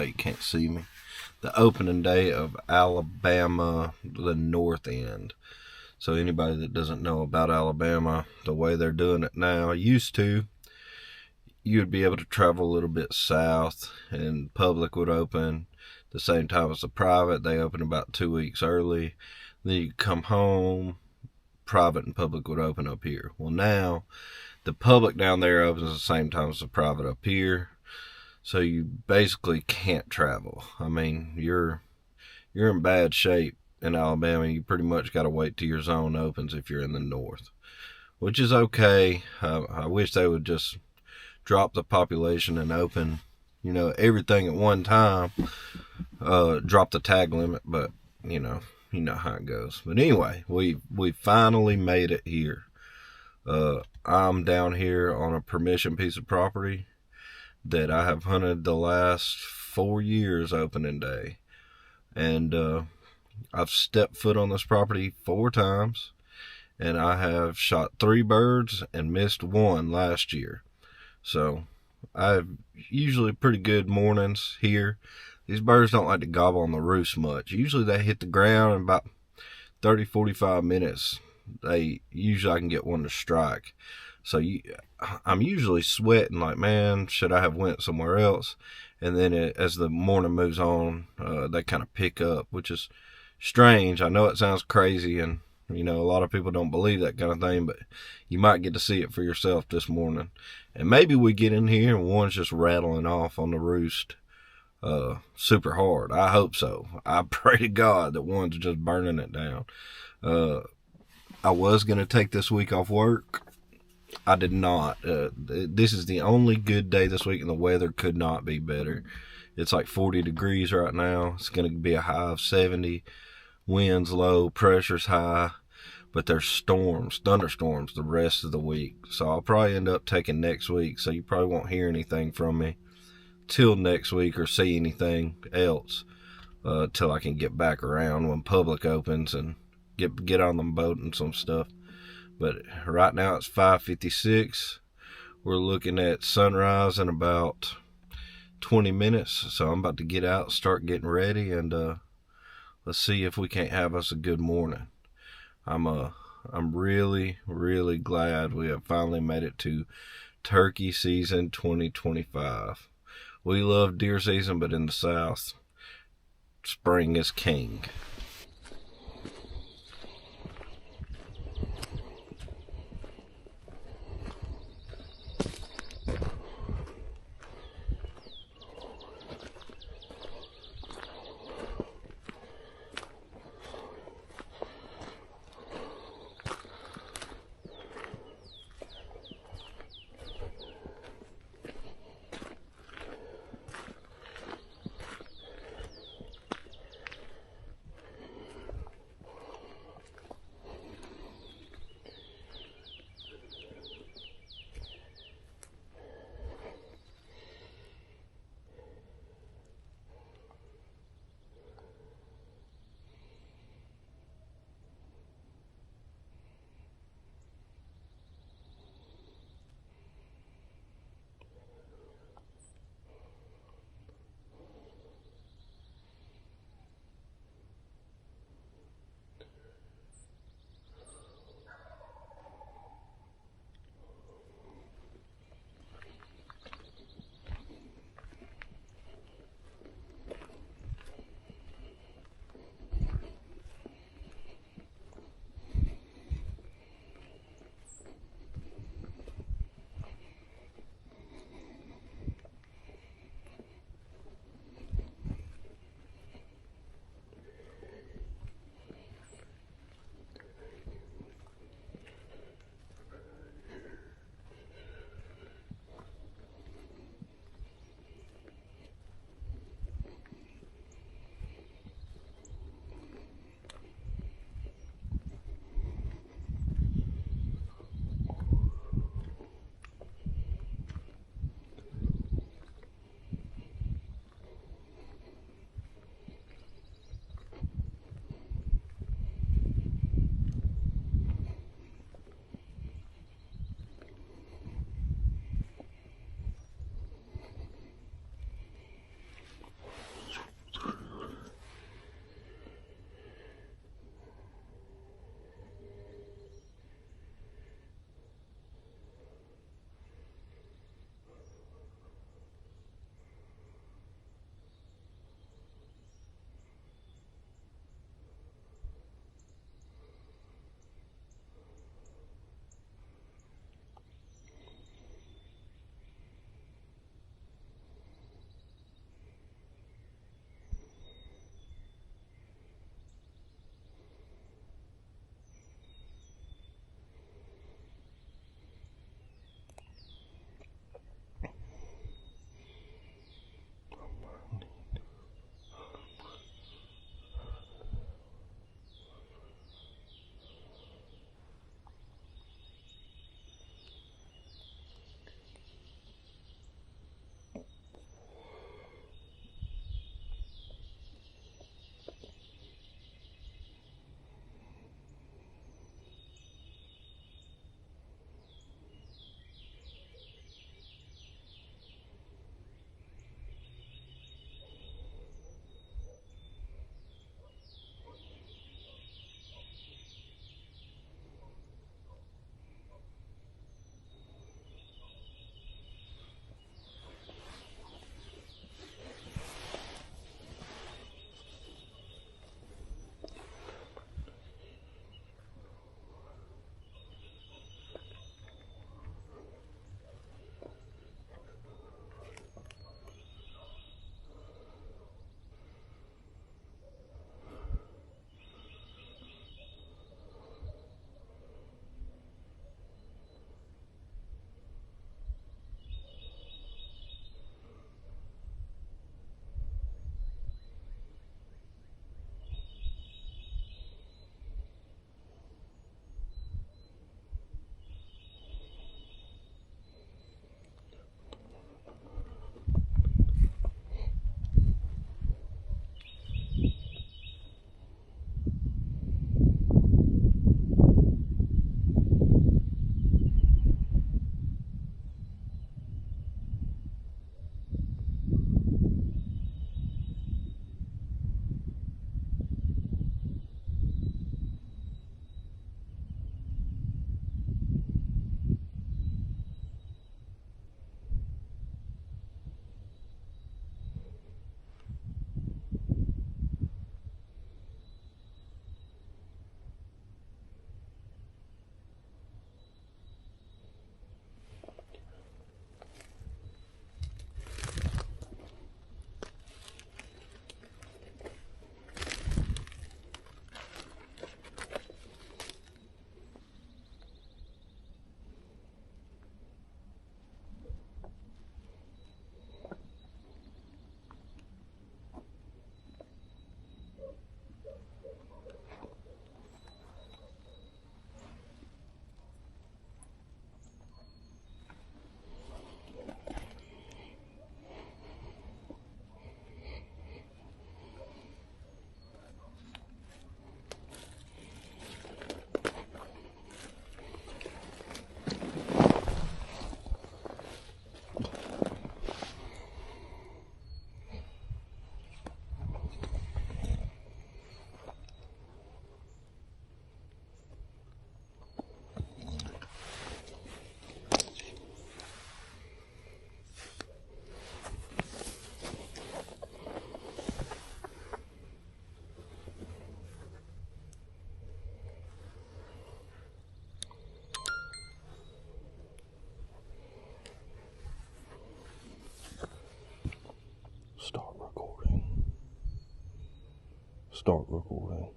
bet you can't see me. The opening day of Alabama, the North End. So anybody that doesn't know about Alabama, the way they're doing it now, used to, you'd be able to travel a little bit south and public would open the same time as the private. They open about 2 weeks early. Then you come home, private and public would open up here. Well, now the public down there opens the same time as the private up here. So you basically can't travel. I mean, you're in bad shape in Alabama. You pretty much got to wait till your zone opens if you're in the north, which is okay. I wish they would just drop the population and open, everything at one time. Drop the tag limit, but you know how it goes. But anyway, we finally made it here. I'm down here on a permission piece of property that I have hunted the last 4 years opening day. And I've stepped foot on this property 4 times. And I have shot 3 birds and missed 1 last year. So I have usually pretty good mornings here. These birds don't like to gobble on the roost much. Usually they hit the ground in about 30-45 minutes. I can get one to strike. So I'm usually sweating like, man, should I have went somewhere else? And then as the morning moves on, they kind of pick up, which is strange. I know it sounds crazy, and a lot of people don't believe that kind of thing, but you might get to see it for yourself this morning. And maybe we get in here and one's just rattling off on the roost super hard. I hope so. I pray to God that one's just burning it down. I was going to take this week off work. I did not. This is the only good day this week, and the weather could not be better. It's like 40 degrees right now. It's going to be a high of 70. Winds low, pressure's high, but there's thunderstorms the rest of the week. So I'll probably end up taking next week, so you probably won't hear anything from me till next week or see anything else till I can get back around when public opens and get on the boat and some stuff. But right now it's 5:56. We're looking at sunrise in about 20 minutes. So I'm about to get out, start getting ready, and let's see if we can't have us a good morning. I'm really, really glad we have finally made it to turkey season 2025. We love deer season, but in the South, spring is king. start recording.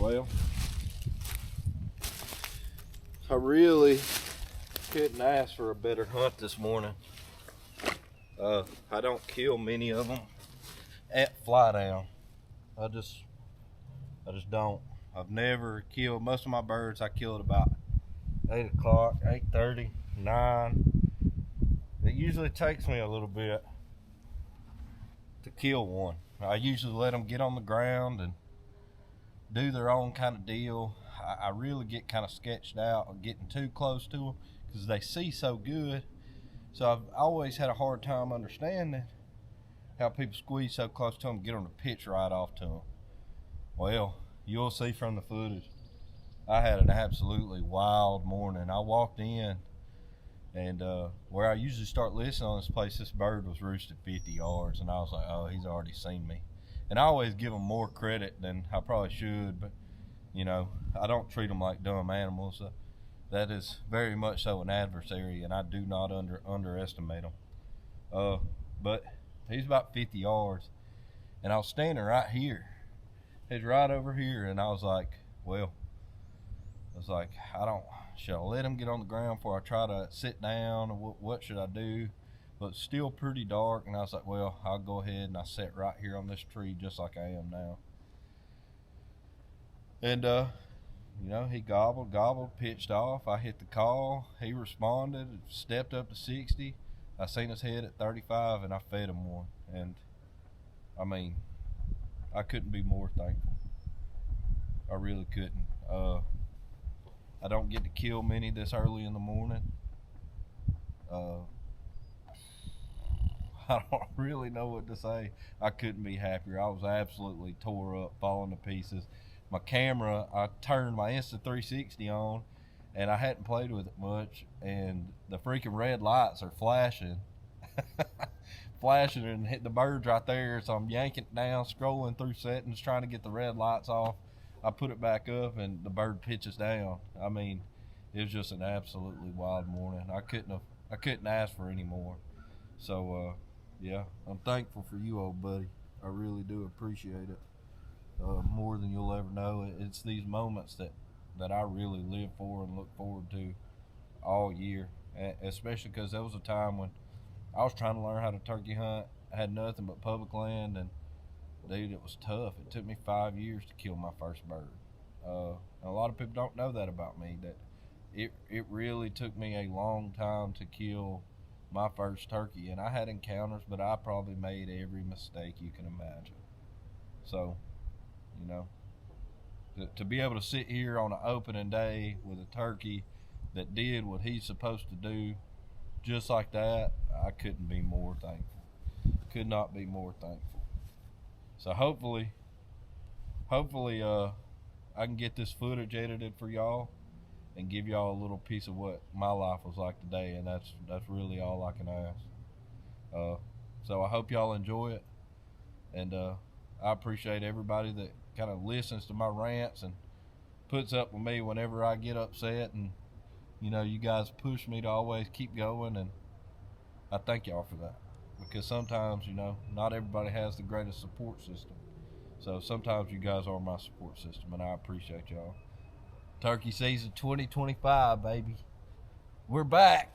Well, I really couldn't ask for a better hunt this morning. I don't kill many of them at Flydown. I just don't. I've never killed most of my birds. I kill at about 8 o'clock, 8:30, 9. It usually takes me a little bit to kill one. I usually let them get on the ground and do their own kind of deal. I really get kind of sketched out of getting too close to them because they see so good. So I've always had a hard time understanding how people squeeze so close to them and get them to pitch right off to them. Well, you'll see from the footage, I had an absolutely wild morning. I walked in, and where I usually start listening on this place, this bird was roosted 50 yards, and I was like, oh, he's already seen me. And I always give them more credit than I probably should, but you know, I don't treat them like dumb animals. So that is very much so an adversary, and I do not underestimate them. But he's about 50 yards, and I was standing right here. He's right over here, and I was like, well, should I let him get on the ground before I try to sit down, or what should I do? But it's still pretty dark, and I was like, well, I'll go ahead, and I sat right here on this tree just like I am now. And you know, he gobbled, pitched off. I hit the call. He responded, stepped up to 60. I seen his head at 35, and I fed him one. And I mean, I couldn't be more thankful. I really couldn't. I don't get to kill many this early in the morning. I don't really know what to say. I couldn't be happier. I was absolutely tore up, falling to pieces. My camera, I turned my Insta360 on, and I hadn't played with it much, and the freaking red lights are flashing. Flashing and hit the birds right there, so I'm yanking it down, scrolling through settings, trying to get the red lights off. I put it back up, and the bird pitches down. I mean, it was just an absolutely wild morning. I couldn't ask for any more. So yeah, I'm thankful for you, old buddy. I really do appreciate it. More than you'll ever know. It's these moments that I really live for and look forward to all year, especially because there was a time when I was trying to learn how to turkey hunt. I had nothing but public land, and dude, it was tough. It took me 5 years to kill my first bird. And a lot of people don't know that about me, that it really took me a long time to kill my first turkey. And I had encounters, but I probably made every mistake you can imagine. So, you know, to be able to sit here on an opening day with a turkey that did what he's supposed to do just like that, I couldn't be more thankful. Could not be more thankful. So hopefully I can get this footage edited for y'all and give y'all a little piece of what my life was like today, and that's really all I can ask. So I hope y'all enjoy it, and I appreciate everybody that kind of listens to my rants and puts up with me whenever I get upset, and you know, you guys push me to always keep going, and I thank y'all for that, because sometimes, you know, not everybody has the greatest support system. So sometimes you guys are my support system, and I appreciate y'all. Turkey season 2025, baby. We're back.